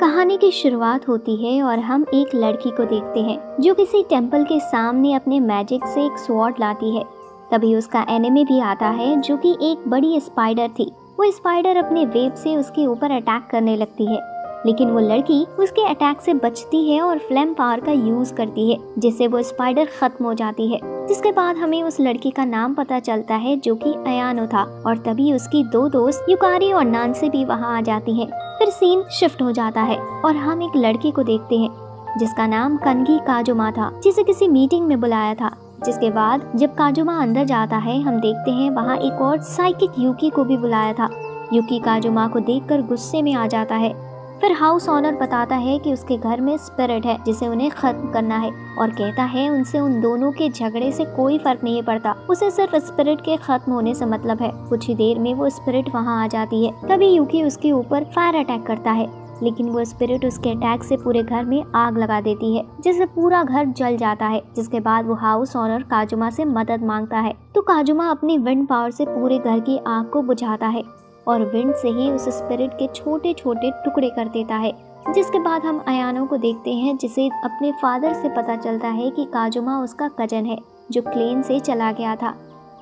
कहानी की शुरुआत होती है और हम एक लड़की को देखते हैं जो किसी टेम्पल के सामने अपने मैजिक से एक स्वॉर्ड लाती है। तभी उसका एनिमी भी आता है जो कि एक बड़ी स्पाइडर थी। वो स्पाइडर अपने वेब से उसके ऊपर अटैक करने लगती है, लेकिन वो लड़की उसके अटैक से बचती है और फ्लेम पावर का यूज करती है, जिससे वो स्पाइडर खत्म हो जाती है। जिसके बाद हमें उस लड़की का नाम पता चलता है जो कि अयानो था, और तभी उसकी दो दोस्त युकारी और नानसे भी वहाँ आ जाती हैं। फिर सीन शिफ्ट हो जाता है और हम एक लड़की को देखते हैं जिसका नाम कनगी काजुमा था, जिसे किसी मीटिंग में बुलाया था। जिसके बाद जब काजुमा अंदर जाता है, हम देखते हैं वहाँ एक और साइकिक यूकी को भी बुलाया था। यूकी काजुमा को देखकर गुस्से में आ जाता है। फिर हाउस ऑनर बताता है कि उसके घर में स्पिरिट है जिसे उन्हें खत्म करना है, और कहता है उनसे उन दोनों के झगड़े से कोई फर्क नहीं पड़ता, उसे सिर्फ स्पिरिट के खत्म होने से मतलब है। कुछ ही देर में वो स्पिरिट वहाँ आ जाती है। तभी यूकी उसके ऊपर फायर अटैक करता है, लेकिन वो स्पिरिट उसके अटैक से पूरे घर में आग लगा देती है, जिससे पूरा घर जल जाता है। जिसके बाद वो हाउस ऑनर काजुमा से मदद मांगता है, तो काजुमा अपनी विंड पावर से पूरे घर की आग को बुझाता है और विंड से ही उस स्पिरिट के छोटे छोटे टुकड़े कर देता है। जिसके बाद हम अयानो को देखते हैं जिसे अपने फादर से पता चलता है कि काजुमा उसका कजन है जो क्लेन से चला गया था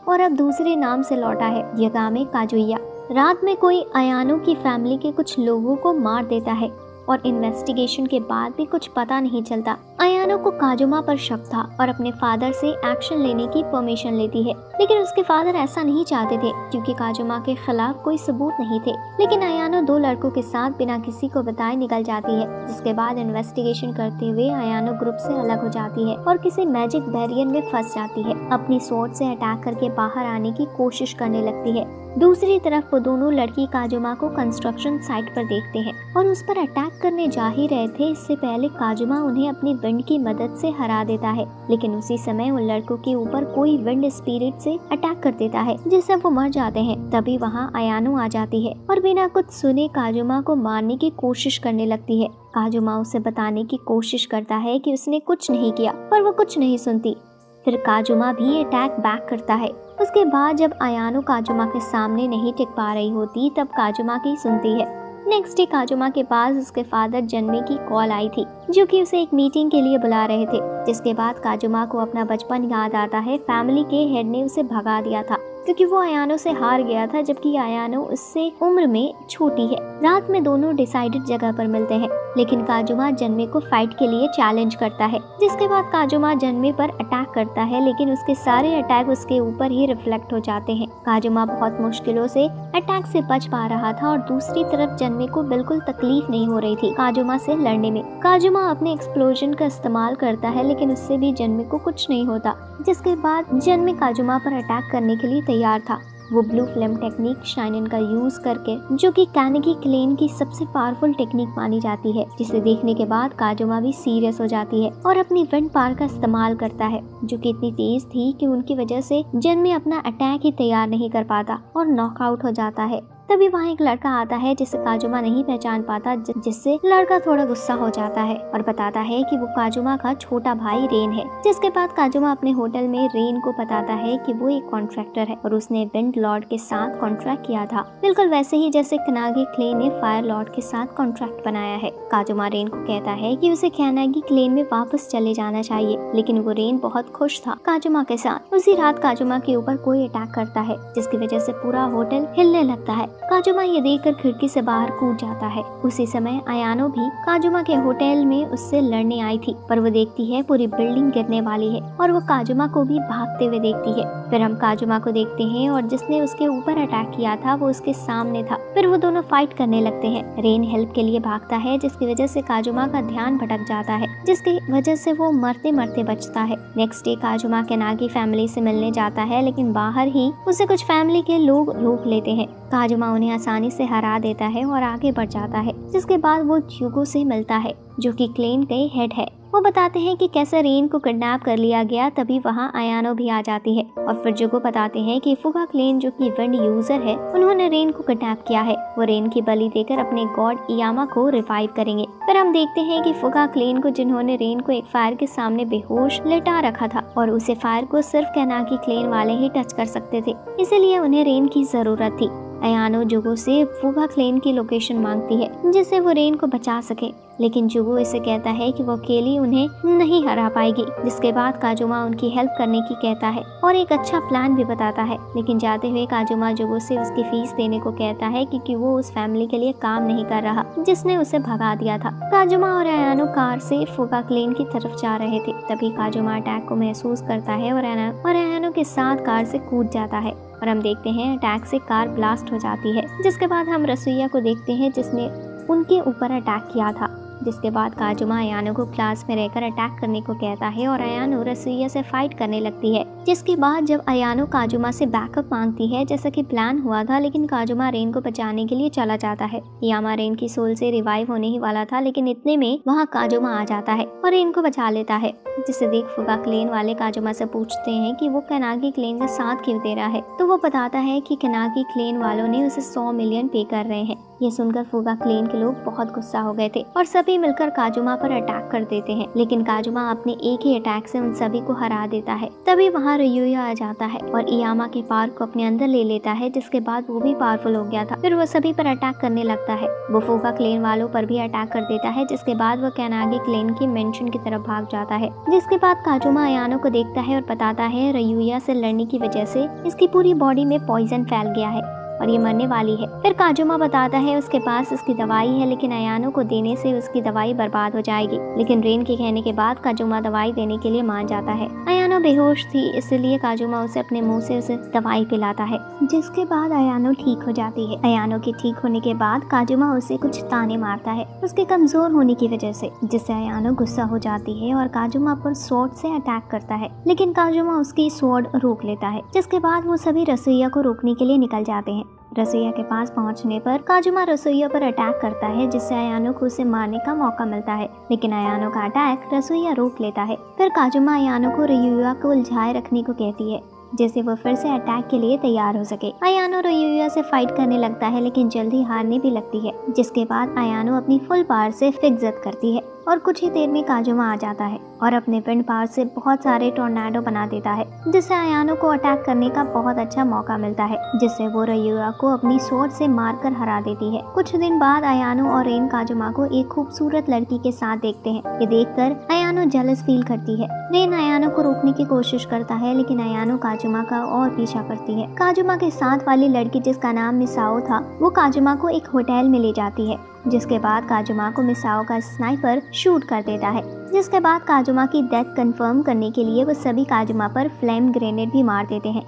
और अब दूसरे नाम से लौटा है, यगामे काजुया। रात में कोई अयानो की फैमिली के कुछ लोगों को मार देता है और इन्वेस्टिगेशन के बाद भी कुछ पता नहीं चलता। अयानो को काजुमा पर शक था और अपने फादर से एक्शन लेने की परमिशन लेती है, लेकिन उसके फादर ऐसा नहीं चाहते थे क्योंकि काजुमा के खिलाफ कोई सबूत नहीं थे। लेकिन अयानो दो लड़कों के साथ बिना किसी को बताए निकल जाती है। जिसके बाद इन्वेस्टिगेशन करते हुए अयानो ग्रुप से अलग हो जाती है और किसी मैजिक बैरियर में फंस जाती है। अपनी स्वॉर्ड से अटैक करके बाहर आने की कोशिश करने लगती है। दूसरी तरफ वो दोनों लड़की काजुमा को कंस्ट्रक्शन साइट पर देखते हैं और उस पर अटैक करने जा ही रहे थे। इससे पहले काजुमा उन्हें अपनी विंड की मदद से हरा देता है, लेकिन उसी समय उन लड़कों के ऊपर कोई विंड स्पिरिट से अटैक कर देता है, जिससे वो मर जाते हैं। तभी वहाँ अयानो आ जाती है और बिना कुछ सुने काजुमा को मारने की कोशिश करने लगती है। काजुमा उसे बताने की कोशिश करता है कि उसने कुछ नहीं किया, पर वो कुछ नहीं सुनती। फिर काजुमा भी अटैक बैक करता है। उसके बाद जब अयानो काजुमा के सामने नहीं टिक पा रही होती, तब काजुमा की सुनती है। नेक्स्ट डे काजुमा के पास उसके फादर जन्मे की कॉल आई थी, जो कि उसे एक मीटिंग के लिए बुला रहे थे। जिसके बाद काजुमा को अपना बचपन याद आता है। फैमिली के हेड ने उसे भगा दिया था क्योंकि वो अयानो से हार गया था, जबकि अयानो उससे उम्र में छोटी है। रात में दोनों डिसाइडेड जगह पर मिलते हैं, लेकिन काजुमा जन्मे को फाइट के लिए चैलेंज करता है। जिसके बाद काजुमा जन्मे पर अटैक करता है, लेकिन उसके सारे अटैक उसके ऊपर ही रिफ्लेक्ट हो जाते हैं। काजुमा बहुत मुश्किलों से अटैक से बच पा रहा था और दूसरी तरफ जन्मे को बिल्कुल तकलीफ नहीं हो रही थी काजुमा से लड़ने में। काजुमा अपने एक्सप्लोजन का इस्तेमाल करता है, लेकिन उससे भी जन्मे को कुछ नहीं होता। जिसके बाद जन्मे काजुमा पर अटैक करने के लिए तैयार था। वो ब्लू फ्लेम टेक्निक शाइनिन का यूज करके, जो कि कानेगी क्लेन की सबसे पावरफुल टेक्निक मानी जाती है, जिसे देखने के बाद काजुमा भी सीरियस हो जाती है और अपनी विंड पावर का इस्तेमाल करता है, जो कि इतनी तेज थी कि उनकी वजह से जन्मे अपना अटैक ही तैयार नहीं कर पाता और नॉकआउट हो जाता है। तभी वहाँ एक लड़का आता है जिसे काजुमा नहीं पहचान पाता, जिससे लड़का थोड़ा गुस्सा हो जाता है और बताता है कि वो काजुमा का छोटा भाई रेन है। जिसके बाद काजुमा अपने होटल में रेन को बताता है कि वो एक कॉन्ट्रैक्टर है और उसने विंड लॉर्ड के साथ कॉन्ट्रैक्ट किया था, बिल्कुल वैसे ही जैसे कानागी क्लेन ने फायर लॉर्ड के साथ कॉन्ट्रैक्ट बनाया है। काजुमा रेन को कहता है कि उसे कानागी क्लेन में वापस चले जाना चाहिए, लेकिन वो रेन बहुत खुश था काजुमा के साथ। उसी रात काजुमा के ऊपर कोई अटैक करता है, जिसकी वजह से पूरा होटल हिलने लगता है। काजुमा ये देखकर खिड़की से बाहर कूद जाता है। उसी समय अयानो भी काजुमा के होटल में उससे लड़ने आई थी, पर वो देखती है पूरी बिल्डिंग गिरने वाली है और वो काजुमा को भी भागते हुए देखती है। फिर हम काजुमा को देखते हैं और जिसने उसके ऊपर अटैक किया था वो उसके सामने था। फिर वो दोनों फाइट करने लगते हैं। रेन हेल्प के लिए भागता है, जिसकी वजह से काजुमा का ध्यान भटक जाता है, जिसकी वजह से वो मरते मरते बचता है। नेक्स्ट डे काजुमा केनागी फैमिली से मिलने जाता है, लेकिन बाहर ही उसे कुछ फैमिली के लोग रोक लेते हैं। काजुमा उन्हें आसानी से हरा देता है और आगे बढ़ जाता है। जिसके बाद वो ह्यूगो से मिलता है, जो कि क्लेन के हेड है। वो बताते हैं कि कैसे रेन को किडनैप कर लिया गया। तभी वहाँ अयानो भी आ जाती है और फिर जुगो बताते हैं कि फुगा क्लेन, जो कि विंड यूजर है, उन्होंने रेन को किडनैप किया है। वो रेन की बलि देकर अपने गॉड इयामा को रिवाइव करेंगे। फिर हम देखते हैं कि फुगा क्लेन को, जिन्होंने रेन को एक फायर के सामने बेहोश लेटा रखा था और उसे फायर को सिर्फ कानागी क्लेन वाले ही टच कर सकते थे, इसीलिए उन्हें रेन की जरूरत थी। अयानो जुगो से फुगा क्लेन की लोकेशन मांगती है जिससे वो रेन को बचा सके, लेकिन जुगो इसे कहता है कि वो अकेली उन्हें नहीं हरा पाएगी। जिसके बाद काजुमा उनकी हेल्प करने की कहता है और एक अच्छा प्लान भी बताता है, लेकिन जाते हुए काजुमा जुगो से उसकी फीस देने को कहता है क्योंकि वो उस फैमिली के लिए काम नहीं कर रहा जिसने उसे भगा दिया था। काजुमा और अयानो कार से फुगा क्लेन की तरफ जा रहे थे, तभी काजुमा अटैक को महसूस करता है और अयानो के साथ कार से कूद जाता है और हम देखते हैं अटैक से कार ब्लास्ट हो जाती है। जिसके बाद हम रसोइया को देखते हैं जिसने उनके ऊपर अटैक किया था। जिसके बाद काजुमा अयानो को क्लास में रहकर अटैक करने को कहता है और अयानो रसोइया से फाइट करने लगती है। जिसके बाद जब अयानो काजुमा से बैकअप मांगती है जैसा कि प्लान हुआ था, लेकिन काजुमा रेन को बचाने के लिए चला जाता है। यामा रेन की सोल से रिवाइव होने ही वाला था, लेकिन इतने में वहाँ काजुमा आ जाता है और रेन को बचा लेता है। जिसे देख फुगा क्लेन वाले काजुमा से पूछते हैं कि वो कनागी क्लेन का साथ क्यों दे रहा है, तो वो बताता है कि कनागी क्लेन वालों ने उसे 100 मिलियन पे कर रहे हैं। ये सुनकर फुगा क्लेन के लोग बहुत गुस्सा हो गए थे और सभी मिलकर काजुमा पर अटैक कर देते हैं, लेकिन काजुमा अपने एक ही अटैक से उन सभी को हरा देता है। तभी वहाँ रयुया आ जाता है और इयामा के पावर को अपने अंदर ले लेता है, जिसके बाद वो भी पावरफुल हो गया था। फिर वो सभी पर अटैक करने लगता है। वो फुगा क्लेन वालों पर भी अटैक कर देता है, जिसके बाद वो कनागी क्लेन की मेंशन की तरफ भाग जाता है। जिसके बाद काजुमा अयानो को देखता है और बताता है रयुया से लड़ने की वजह से इसकी पूरी बॉडी में पॉइजन फैल गया है और ये मरने वाली है। फिर काजुमा बताता है उसके पास उसकी दवाई है, लेकिन अयानो को देने से उसकी दवाई बर्बाद हो जाएगी। लेकिन रेन के कहने के बाद काजुमा दवाई देने के लिए मान जाता है। अयानो बेहोश थी, इसलिए काजुमा उसे अपने मुंह से उसे दवाई पिलाता है, जिसके बाद अयानो ठीक हो जाती है। अयानो के ठीक होने के बाद काजुमा उसे कुछ ताने मारता है उसके कमजोर होने की वजह से, जिससे अयानो गुस्सा हो जाती है और काजुमा पर स्वॉर्ड से अटैक करता है, लेकिन काजुमा उसकी स्वॉर्ड रोक लेता है। जिसके बाद वो सभी रसोइया को रोकने के लिए निकल जाते हैं। रसोइया के पास पहुंचने पर काजुमा रसोइया पर अटैक करता है, जिससे अयानो को उसे मारने का मौका मिलता है, लेकिन अयानो का अटैक रसोइया रोक लेता है। फिर काजुमा अयानो को रयुया को उलझाए रखने को कहती है, जैसे वो फिर से अटैक के लिए तैयार हो सके। अयानो रयुया से फाइट करने लगता है, लेकिन जल्दी हारने भी लगती है। जिसके बाद अयानो अपनी फुल पावर से फिक्जत करती है और कुछ ही देर में काजुमा आ जाता है और अपने विंड पावर से बहुत सारे टोर्नाडो बना देता है, जिससे अयानो को अटैक करने का बहुत अच्छा मौका मिलता है, जिससे वो रयुया को अपनी स्वॉर्ड से मारकर हरा देती है। कुछ दिन बाद अयानो और रेन काजुमा को एक खूबसूरत लड़की के साथ देखते हैं। ये देखकर अयानो जेलस फील करती है। रेन अयानो को रोकने की कोशिश करता है, लेकिन अयानो काजुमा का और पीछा करती है। काजुमा के साथ वाली लड़की जिसका नाम मिसाओ था, वो काजुमा को एक होटल में ले जाती है। जिसके बाद काजुमा को मिसाओ का स्नाइपर शूट कर देता है। जिसके बाद काजुमा की डेथ कंफर्म करने के लिए वो सभी काजुमा पर फ्लेम ग्रेनेड भी मार देते हैं।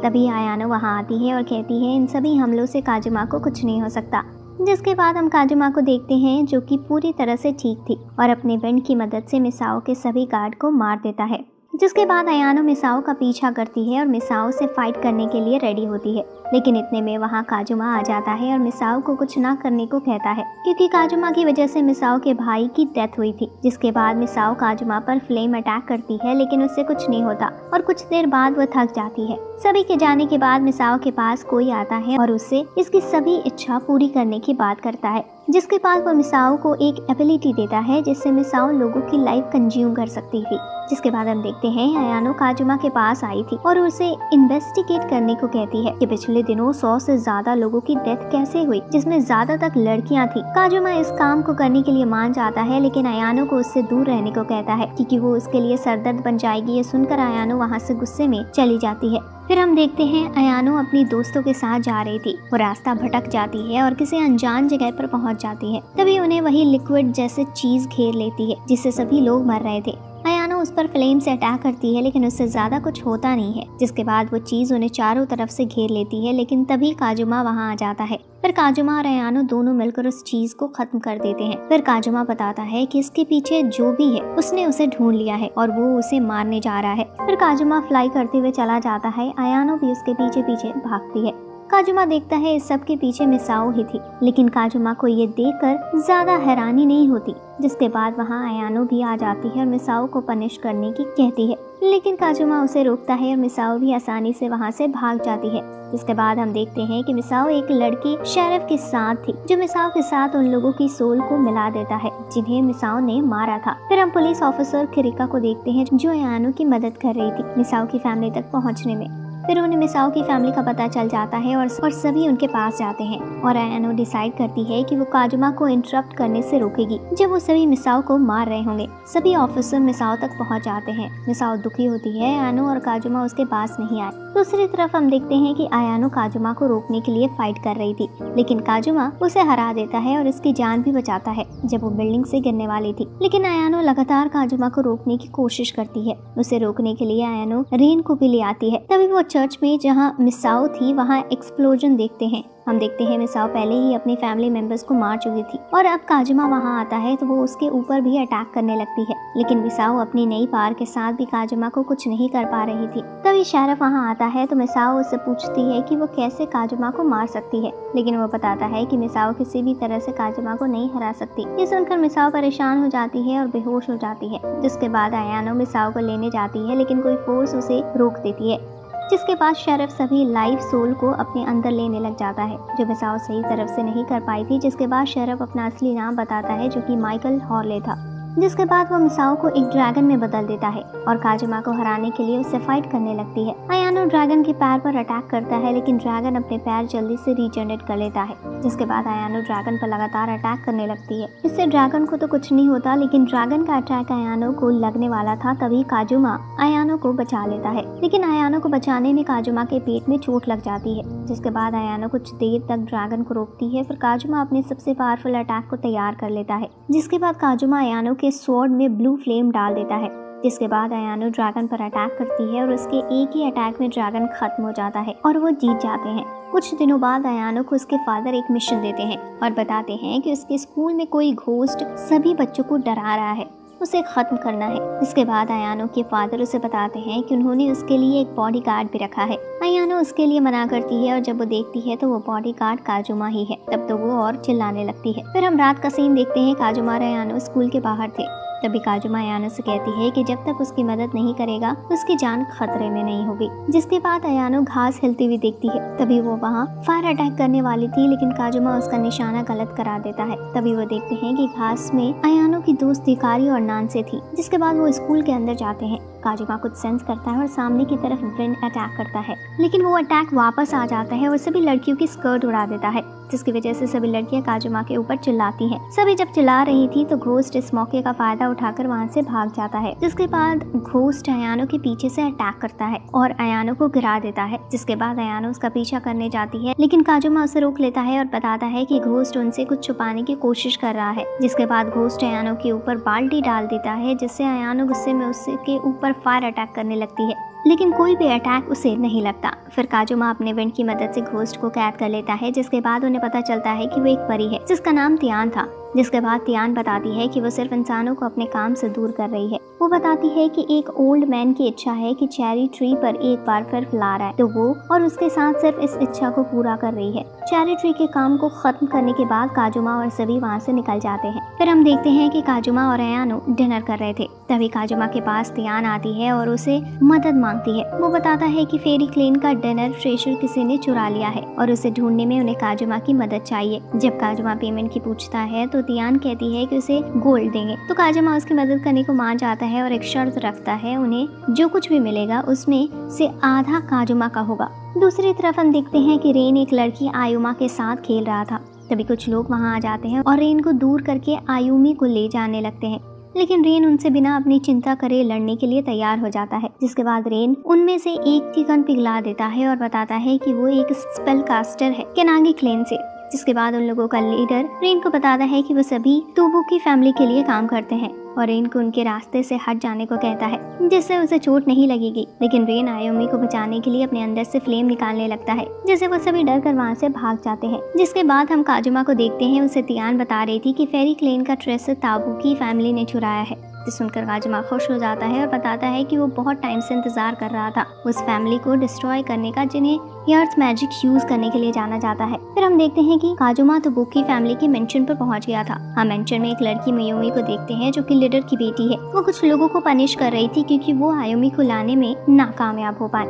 तभी अयानो वहां आती है और कहती है इन सभी हमलों से काजुमा को कुछ नहीं हो सकता। जिसके बाद हम काजुमा को देखते हैं जो कि पूरी तरह से ठीक थी और अपने विंड की मदद से मिसाओ के सभी गार्ड को मार देता है। जिसके बाद अयानो मिसाओ का पीछा करती है और मिसाओ से फाइट करने के लिए रेडी होती है, लेकिन इतने में वहाँ काजुमा आ जाता है और मिसाओ को कुछ ना करने को कहता है, क्योंकि काजुमा की वजह से मिसाओ के भाई की डेथ हुई थी। जिसके बाद मिसाओ काजुमा पर फ्लेम अटैक करती है, लेकिन उससे कुछ नहीं होता और कुछ देर बाद वह थक जाती है। सभी के जाने के बाद मिसाओ के पास कोई आता है और उससे इसकी सभी इच्छा पूरी करने की बात करता है, जिसके बाद वो मिसाओ को एक एबिलिटी देता है जिससे मिसाओ लोगों की लाइफ कंज्यूम कर सकती थी। जिसके बाद हम देखते हैं अयानो काजुमा के पास आई थी और उसे इन्वेस्टिगेट करने को कहती है कि पिछले दिनों 100 से ज्यादा लोगों की डेथ कैसे हुई, जिसमें ज्यादातर लड़कियां थी। काजुमा इस काम को करने के लिए मान जाता है, लेकिन अयानो को उससे दूर रहने को कहता है क्योंकि वो उसके लिए सरदर्द बन जाएगी। ये सुनकर अयानो वहाँ से गुस्से में चली जाती है। फिर हम देखते हैं अयानो अपनी दोस्तों के साथ जा रही थी। वो रास्ता भटक जाती है और किसी अनजान जगह पर पहुंच जाती है। तभी उन्हें वही लिक्विड जैसे चीज घेर लेती है जिससे सभी लोग मर रहे थे। अयानो उस पर फ्लेम से अटैक करती है, लेकिन उससे ज्यादा कुछ होता नहीं है। जिसके बाद वो चीज उन्हें चारों तरफ से घेर लेती है, लेकिन तभी काजुमा वहाँ आ जाता है। फिर काजुमा और अयानो दोनों मिलकर उस चीज को खत्म कर देते हैं। फिर काजुमा बताता है कि इसके पीछे जो भी है उसने उसे ढूंढ लिया है और वो उसे मारने जा रहा है। फिर काजुमा फ्लाई करते हुए चला जाता है। अयानो भी उसके पीछे पीछे भागती है। काजुमा देखता है इस सब के पीछे मिसाओ ही थी, लेकिन काजुमा को ये देखकर ज्यादा हैरानी नहीं होती। जिसके बाद वहाँ अयानो भी आ जाती है और मिसाओ को पनिश करने की कहती है, लेकिन काजुमा उसे रोकता है और मिसाओ भी आसानी से वहाँ से भाग जाती है। जिसके बाद हम देखते हैं कि मिसाओ एक लड़की शेरिफ के साथ थी, जो मिसाओ के साथ उन लोगों की सोल को मिला देता है जिन्हें मिसाओ ने मारा था। फिर हम पुलिस ऑफिसर किरिका को देखते हैं जो अयानो की मदद कर रही थी मिसाओ की फैमिली तक पहुँचने में। फिर उन्हें मिसाओ की फैमिली का पता चल जाता है और सभी उनके पास जाते हैं और आयानो डिसाइड करती है कि वो काजुमा को इंटरप्ट करने से रोकेगी जब वो सभी मिसाओ को मार रहे होंगे। सभी ऑफिसर मिसाओ तक पहुंच जाते हैं। मिसाओ दुखी होती है आयानो और काजुमा उसके पास नहीं आए। दूसरी तरफ हम देखते हैं कि आयानो काजुमा को रोकने के लिए फाइट कर रही थी, लेकिन काजुमा उसे हरा देता है और उसकी जान भी बचाता है जब वो बिल्डिंग से गिरने वाली थी। लेकिन आयानो लगातार काजुमा को रोकने की कोशिश करती है। उसे रोकने के लिए आयानो रेन को भी ले आती है। तभी वो चर्च में जहाँ मिसाओ थी वहाँ एक्सप्लोजन देखते हैं। हम देखते हैं मिसाओ पहले ही अपनी फैमिली मेंबर्स को मार चुकी थी और अब काजुमा वहाँ आता है तो वो उसके ऊपर भी अटैक करने लगती है। लेकिन मिसाओ अपनी नई पावर के साथ भी काजुमा को कुछ नहीं कर पा रही थी। तभी शेरिफ वहाँ आता है तो मिसाओ उससे पूछती है कि वो कैसे काजुमा को मार सकती है, लेकिन वो बताता है कि मिसाओ किसी भी तरह से काजुमा को नहीं हरा सकती। ये सुनकर मिसाओ परेशान हो जाती है और बेहोश हो जाती है। जिसके बाद आयानो मिसाओ को लेने जाती है, लेकिन कोई फोर्स उसे रोक देती है। जिसके बाद शेरिफ सभी लाइव सोल को अपने अंदर लेने लग जाता है, जो मिसाओ सही तरफ से नहीं कर पाई थी। जिसके बाद शेरिफ अपना असली नाम बताता है, जो कि माइकल हॉर्ले था। जिसके बाद वो मिसाओ को एक ड्रैगन में बदल देता है और काजुमा को हराने के लिए उससे फाइट करने लगती है। आयानो ड्रैगन के पैर पर अटैक करता है, लेकिन ड्रैगन अपने पैर जल्दी से रीजनरेट कर लेता है। जिसके बाद आयानो ड्रैगन पर लगातार अटैक करने लगती है। इससे ड्रैगन को तो कुछ नहीं होता, लेकिन ड्रैगन का अटैक आयानो को लगने वाला था। तभी काजुमा आयानो को बचा लेता है, लेकिन आयानो को बचाने में काजुमा के पेट में चोट लग जाती है। जिसके बाद आयानो कुछ देर तक ड्रैगन को रोकती है। फिर काजुमा अपने सबसे पावरफुल अटैक को तैयार कर लेता है। जिसके बाद काजुमा आयानो के स्वॉर्ड में ब्लू फ्लेम डाल देता है। जिसके बाद आयानो ड्रैगन पर अटैक करती है और उसके एक ही अटैक में ड्रैगन खत्म हो जाता है और वो जीत जाते हैं। कुछ दिनों बाद आयानो को उसके फादर एक मिशन देते हैं और बताते हैं कि उसके स्कूल में कोई घोस्ट सभी बच्चों को डरा रहा है, उसे खत्म करना है। इसके बाद आयानो के फादर उसे बताते हैं कि उन्होंने उसके लिए एक बॉडीगार्ड भी रखा है। आयानो उसके लिए मना करती है और जब वो देखती है तो वो बॉडीगार्ड काजुमा ही है। तब तो वो और चिल्लाने लगती है। फिर हम रात का सीन देखते हैं। काजुमा और आयानो स्कूल के बाहर थे। तभी काजुमा आयानो से कहती है कि जब तक उसकी मदद नहीं करेगा उसकी जान खतरे में नहीं होगी। जिसके बाद आयानो घास हिलती हुई देखती है। तभी वो वहाँ फायर अटैक करने वाली थी, लेकिन काजुमा उसका निशाना गलत करा देता है। तभी वो देखते हैं कि घास में आयानो की दोस्त हिकारी और नानसे थी। जिसके बाद वो स्कूल के अंदर जाते हैं। काजुमा कुछ सेंस करता है और सामने की तरफ विंड अटैक करता है, लेकिन वो अटैक वापस आ जाता है और सभी लड़कियों की स्कर्ट उड़ा देता है, जिसकी वजह से सभी लड़कियां काजुमा के ऊपर चिल्लाती हैं। सभी जब चिल्ला रही थी तो घोस्ट इस मौके का फायदा उठाकर वहां से भाग जाता है। जिसके बाद घोस्ट आयानो के पीछे से अटैक करता है और आयानो को गिरा देता है। जिसके बाद आयानो उसका पीछा करने जाती है, लेकिन काजुमा उसे रोक लेता है और बताता है कि घोस्ट उनसे कुछ छुपाने की कोशिश कर रहा है। जिसके बाद घोस्ट आयानो के ऊपर बाल्टी डाल देता है, जिससे आयानो गुस्से में उसके ऊपर फायर अटैक करने लगती है, लेकिन कोई भी अटैक उसे नहीं लगता। फिर काजुमा अपने विंड की मदद से घोस्ट को कैद कर लेता है। जिसके बाद उन्हें पता चलता है कि वो एक परी है जिसका नाम तियान था। जिसके बाद तियान बताती है कि वो सिर्फ इंसानों को अपने काम से दूर कर रही है। वो बताती है कि एक ओल्ड मैन की इच्छा है कि चेरी ट्री पर एक बार फिर फ्लावर आए, तो वो और उसके साथ सिर्फ इस इच्छा को पूरा कर रही है। चेरी ट्री के काम को खत्म करने के बाद काजुमा और सभी वहाँ से निकल जाते हैं। फिर हम देखते हैं कि काजुमा और आयानो डिनर कर रहे थे। तभी काजुमा के पास तियान आती है और उसे मदद मांगती है। वो बताता है कि फेरी क्लेन का डिनर ट्रेजर किसी ने चुरा लिया है और उसे ढूंढने में उन्हें काजुमा की मदद चाहिए। जब काजुमा पेमेंट की पूछता है तो तियान कहती है कि उसे गोल्ड देंगे, तो काजुमा उसकी मदद करने को मान जाता है और एक शर्त रखता है, उन्हें जो कुछ भी मिलेगा उसमें से आधा काजुमा का होगा। दूसरी तरफ हम देखते हैं कि रेन एक लड़की आयुमा के साथ खेल रहा था। तभी कुछ लोग वहाँ आ जाते हैं और रेन को दूर करके आयुमी को ले जाने लगते हैं, लेकिन रेन उनसे बिना अपनी चिंता करे लड़ने के लिए तैयार हो जाता है। जिसके बाद रेन उनमें से एक की गन पिघला देता है और बताता है कि वो एक स्पेल कास्टर है केनागी क्लेन से। जिसके बाद उन लोगों का लीडर रेन को बताता है कि वो सभी तूबू की फैमिली के लिए काम करते हैं और रेन को उनके रास्ते से हट जाने को कहता है, जिससे उसे चोट नहीं लगेगी। लेकिन रेन आयुमी को बचाने के लिए अपने अंदर से फ्लेम निकालने लगता है, जिससे वो सभी डर कर वहाँ से भाग जाते हैं। जिसके बाद हम काजुमा को देखते हैं। उसे तियान बता रही थी कि फेरी क्लेन का ट्रेसर ताबू की फैमिली ने चुराया है। सुनकर काजुमा खुश हो जाता है और बताता है कि वो बहुत टाइम से इंतजार कर रहा था उस फैमिली को डिस्ट्रॉय करने का, जिन्हें ये अर्थ मैजिक यूज करने के लिए जाना जाता है। फिर हम देखते हैं कि काजुमा तो बुकी फैमिली के मेंशन पर पहुंच गया था। हम मेंशन में एक लड़की मयूमी को देखते हैं जो कि लीडर की बेटी है। वो कुछ लोगों को पनिश कर रही थी क्योंकि वो आयुमी को लाने में नाकामयाब हो पाए।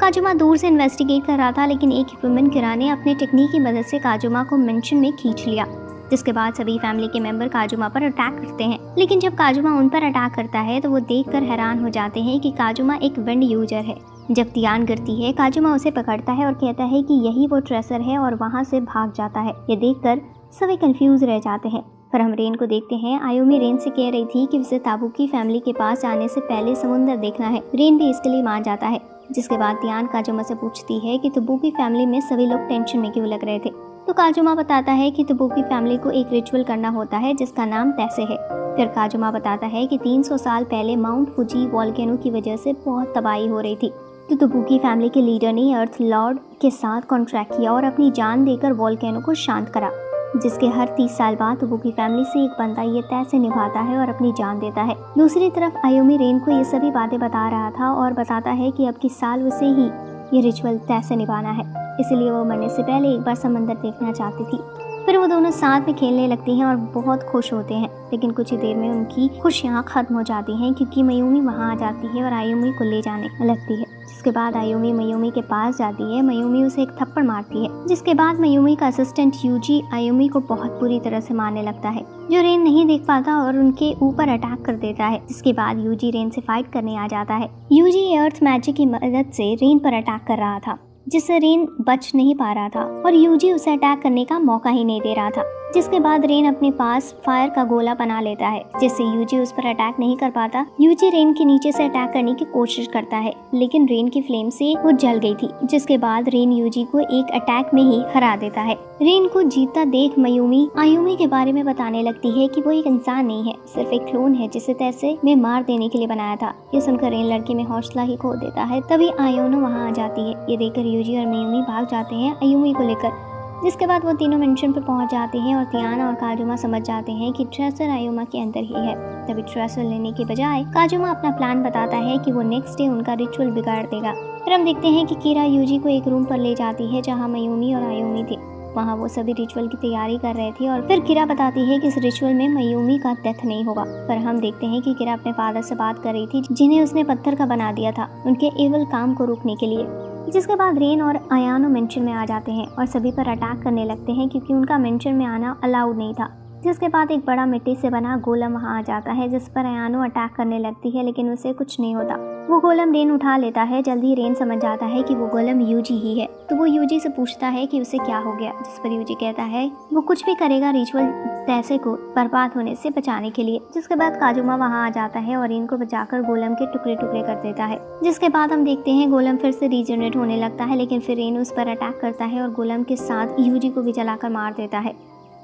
काजुमा दूर से इन्वेस्टिगेट कर रहा था, लेकिन एक वुमेन किरा ने अपने टेक्निक की मदद से काजुमा को मेंशन में खींच लिया। जिसके बाद सभी फैमिली के मेंबर काजुमा पर अटैक करते हैं, लेकिन जब काजुमा उन पर अटैक करता है तो वो देखकर हैरान हो जाते हैं कि काजुमा एक विंड यूजर है। जब तियान गिरती है, काजुमा उसे पकड़ता है और कहता है कि यही वो ट्रेसर है और वहाँ से भाग जाता है। ये देखकर सभी कंफ्यूज रह जाते हैं। फिर हम रेन को देखते हैं। आयुमी रेन से कह रही थी कि उसे ताबुकी फैमिली के पास आने से पहले समुंदर देखना है। रेन भी इसके लिए मान जाता है। जिसके बाद तियान काजुमा से पूछती है कि तबुकी फैमिली में सभी लोग टेंशन में क्यों लग रहे थे। तो काजुमा बताता है कि तबुकी फैमिली को एक रिचुअल करना होता है जिसका नाम तैसे है। फिर काजुमा बताता है कि 300 साल पहले माउंट फुजी वॉल्केनो की वजह से बहुत तबाही हो रही थी। तो तबुकी फैमिली के लीडर ने अर्थ लॉर्ड के साथ कॉन्ट्रैक्ट किया और अपनी जान देकर वॉल्केनो को शांत करा, जिसके हर 30 साल बाद तबुकी फैमिली से एक बंदा ये तैसे निभाता है और अपनी जान देता है। दूसरी तरफ आयुमी रेन को ये सभी बातें बता रहा था और बताता है कि अब की साल उसे ही ये रिचुअल तैसे निभाना है, इसलिए वो मरने से पहले एक बार समंदर देखना चाहती थी। फिर वो दोनों साथ में खेलने लगती हैं और बहुत खुश होते हैं, लेकिन कुछ ही देर में उनकी खुशियाँ खत्म हो जाती हैं क्योंकि मयूमी वहाँ आ जाती है और आयुमी को ले जाने लगती है। जिसके बाद आयुमी मयूमी के पास जाती है। मयूमी उसे एक थप्पड़ मारती है, जिसके बाद मयूमी का असिस्टेंट यूजी आयुमी को बहुत बुरी तरह से मारने लगता है, जो रेन नहीं देख पाता और उनके ऊपर अटैक कर देता है। जिसके बाद यूजी रेन से फाइट करने आ जाता है। यूजी अर्थ मैजिक की मदद से रेन पर अटैक कर रहा था, जिससे रेन बच नहीं पा रहा था और यूजी उसे अटैक करने का मौका ही नहीं दे रहा था। जिसके बाद रेन अपने पास फायर का गोला बना लेता है, जिससे यूजी उस पर अटैक नहीं कर पाता। यूजी रेन के नीचे से अटैक करने की कोशिश करता है, लेकिन रेन की फ्लेम से वो जल गई थी। जिसके बाद रेन यूजी को एक अटैक में ही हरा देता है। रेन को जीतता देख मयूमी आयुमी के बारे में बताने लगती है कि वो एक इंसान नहीं है, सिर्फ एक क्लोन है जिसे तैसे में मार देने के लिए बनाया था। ये सुनकर रेन लड़की में हौसला ही खो देता है। तभी आयोनो वहाँ आ जाती है। ये देखकर यूजी और मयूमी भाग जाते हैं आयुमी को लेकर। जिसके बाद वो तीनों मेंशन पर पहुंच जाते हैं और तियान और काजुमा समझ जाते हैं कि ट्रेसर आयुमा के अंदर ही है। तभी ट्रेसर लेने के बजाय काजुमा अपना प्लान बताता है कि वो नेक्स्ट डे उनका रिचुअल बिगाड़ देगा। फिर हम देखते हैं कि कीरा यूजी को एक रूम पर ले जाती है जहां मयूमी और आयुमी थे। वहाँ वो सभी रिचुअल की तैयारी कर रहे थे और फिर कीरा बताती है कि इस रिचुअल में मयूमी का डेथ नहीं होगा। फिर हम देखते हैं कि कीरा अपने फादर से बात कर रही थी, जिन्हें उसने पत्थर का बना दिया था उनके एवल काम को रोकने के लिए। जिसके बाद रेन और अयानो मेंशन में आ जाते हैं और सभी पर अटैक करने लगते हैं क्योंकि उनका मेंशन में आना अलाउड नहीं था। जिसके बाद एक बड़ा मिट्टी से बना गोलम वहाँ आ जाता है, जिस पर अयानो अटैक करने लगती है, लेकिन उसे कुछ नहीं होता। वो गोलम रेन उठा लेता है। जल्दी रेन समझ जाता है कि वो गोलम यूजी ही है, तो वो यूजी से पूछता है कि उसे क्या हो गया। जिस पर यूजी कहता है वो कुछ भी करेगा रिचुअल तैसे को बर्बाद होने से बचाने के लिए। जिसके बाद काजुमा वहाँ आ जाता है और इनको बचाकर गोलम के टुकड़े टुकड़े कर देता है। जिसके बाद हम देखते हैं गोलम फिर से रीजनरेट होने लगता है, लेकिन फिर रेन उस पर अटैक करता है और गोलम के साथ यूजी को भी जलाकर मार देता है।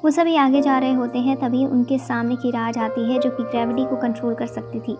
वो सभी आगे जा रहे होते हैं, तभी उनके सामने कीरा आ जाती है जो कि ग्रेविटी को कंट्रोल कर सकती थी।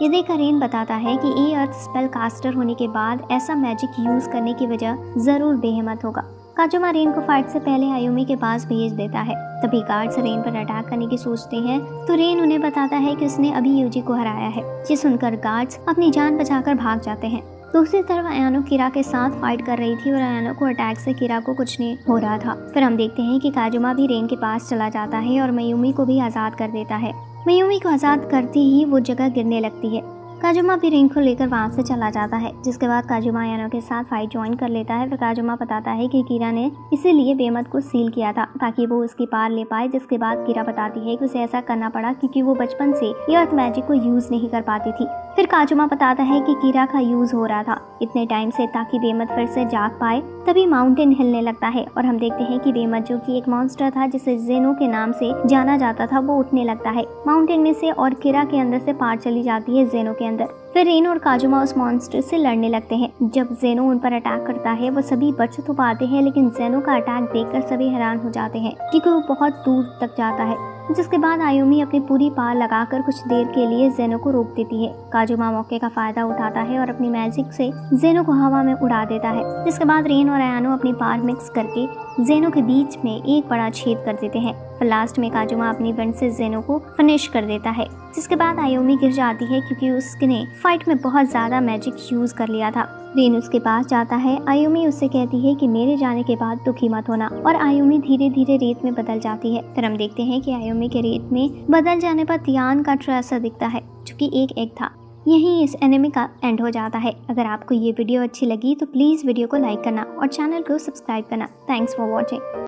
ये देखकर रेन बताता है कि ये अर्थ स्पेल कास्टर होने के बाद ऐसा मैजिक यूज करने की वजह जरूर बेहिम्मत होगा। काजुमा रेन को फाइट से पहले आयुमी के पास भेज देता है। तभी गार्ड्स रेन पर अटैक करने की सोचते हैं, तो रेन उन्हें बताता है कि उसने अभी यूजी को हराया है। ये सुनकर गार्ड्स अपनी जान बचाकर भाग जाते हैं। दूसरी तरफ अयानो कीरा के साथ फाइट कर रही थी और अयानो को अटैक से कीरा को कुछ नहीं हो रहा था। फिर हम देखते हैं कि काजुमा भी रेन के पास चला जाता है और मयूमी को भी आज़ाद कर देता है। मयूमी को आज़ाद करते ही वो जगह गिरने लगती है। काजुमा भी रेन को लेकर वहाँ से चला जाता है। जिसके बाद काजुमा अयानो के साथ फाइट ज्वाइन कर लेता है। फिर काजुमा बताता है कि कीरा ने इसीलिए बेमत को सील किया था ताकि वो उसकी पार ले पाए। जिसके बाद कीरा बताती है कि उसे ऐसा करना पड़ा क्योंकि वो बचपन से ये अर्थ मैजिक को यूज नहीं कर पाती थी। फिर काजुमा बताता है कि कीरा का यूज हो रहा था इतने टाइम से ताकि बेमत फिर से जाग पाए। तभी माउंटेन हिलने लगता है और हम देखते हैं कि बेमत जो कि एक मॉन्स्टर था जिसे जेनो के नाम से जाना जाता था, वो उठने लगता है माउंटेन में से और कीरा के अंदर से पार चली जाती है जेनो के अंदर। फिर रेन और काजुमा उस मॉन्स्टर से लड़ने लगते हैं। जब जेनो उन पर अटैक करता है वो सभी बच तो पाते हैं, लेकिन जेनो का अटैक देखकर सभी हैरान हो जाते हैं क्योंकि वो बहुत दूर तक जाता है। जिसके बाद आयुमी अपनी पूरी पार लगाकर कुछ देर के लिए जेनो को रोक देती है। काजुमा मौके का फायदा उठाता है और अपनी मैजिक से जेनो को हवा में उड़ा देता है। जिसके बाद रेन और अयानो अपनी पार मिक्स करके जेनो के बीच में एक बड़ा छेद कर देते हैं। फिर लास्ट में काजुमा अपनी वंड से जेनो को फिनिश कर देता है। जिसके बाद आयुमी गिर जाती है क्योंकि उसने फाइट में बहुत ज्यादा मैजिक यूज कर लिया था। रेन उसके पास जाता है। आयुमी उससे कहती है कि मेरे जाने के बाद दुखी मत होना, और आयुमी धीरे धीरे रेत में बदल जाती है। फिर हम देखते हैं कि आयुमी के रेत में बदल जाने पर तियान का ट्रेसर दिखता है जो कि एक एग था। यहीं इस एनिमे का एंड हो जाता है। अगर आपको ये वीडियो अच्छी लगी तो प्लीज़ वीडियो को लाइक करना और चैनल को सब्सक्राइब करना। Thanks for watching.